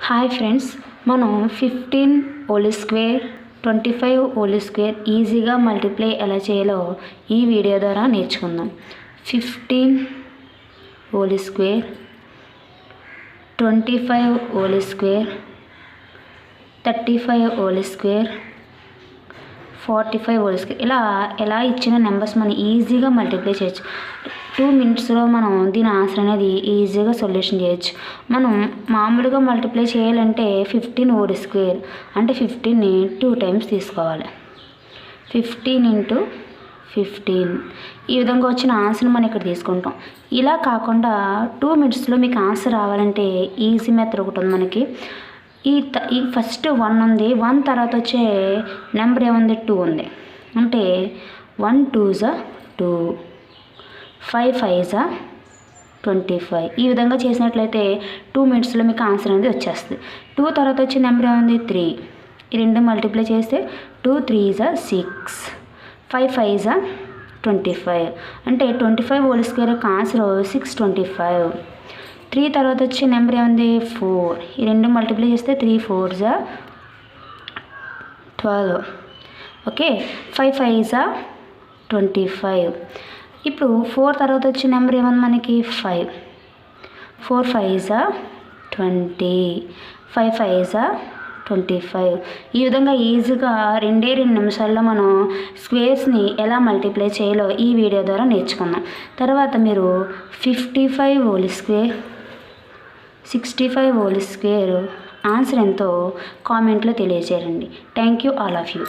Hi friends, మనం 15 whole square 25 whole square ఈజీగా multiply ఎలా చేయాలో ఈ వీడియో ద్వారా నేర్చుకుందాం. 15 whole square 25 whole square 35 whole square 45 whole square ఎలా ఇచ్చిన నెంబర్స్ మనం ఈజీగా మల్టిప్లై చేయొచ్చు. 2 minutesలో మనం దీని ఆన్సర్ అనేది ఈజీగా సొల్యూషన్ చేయొచ్చు. మనం మామూలుగా మల్టిప్లై చేయాలంటే 15 హోల్ స్క్వేర్ అంటే 15ని 2 times తీసుకోవాలి. 15 × 15 ఈ విధంగా వచ్చిన ఆన్సర్ని మనం ఇక్కడ తీసుకుంటాం. ఇలా కాకుండా 2 minutesలో మీకు ఆన్సర్ రావాలంటే ఈజీ మెథడ్ ఒకటి ఉంది మనకి. ఈ ఫస్ట్ 1 ఉంది, 1 తర్వాత వచ్చే నెంబర్ ఏముంది, 2 ఉంది. అంటే 1 2s 2, 5 5s 25. ఈ విధంగా చేసినట్లయితే 2 minutesలో మీకు ఆన్సర్ అనేది వచ్చేస్తుంది. 2 తర్వాత వచ్చే నెంబర్ ఏముంది, 3. ఈ రెండు మల్టిప్లై చేస్తే 2 3s 6, 5 5s 25. అంటే 25 హోల్ స్క్వేర్ యొక్క ఆన్సర్ 625. 3 తర్వాత వచ్చే నెంబర్ ఏముంది, 4. ఈ రెండు మల్టిప్లై చేస్తే 3 4s 12. Okay, 5 5s 25. ఇప్పుడు 4 తర్వాత వచ్చే నెంబర్ ఏముంది మనకి, 5. 4 5s 20, 5 5s 25. ఈ విధంగా ఈజీగా 2 నిమిషాల్లో మనం స్క్వేర్స్ని ఎలా మల్టిప్లై చేయాలో ఈ వీడియో ద్వారా నేర్చుకున్నాం. తర్వాత మీరు 55 whole square 65 whole square answer ఎంతో కామెంట్లో తెలియజేయండి. Thank you all of you.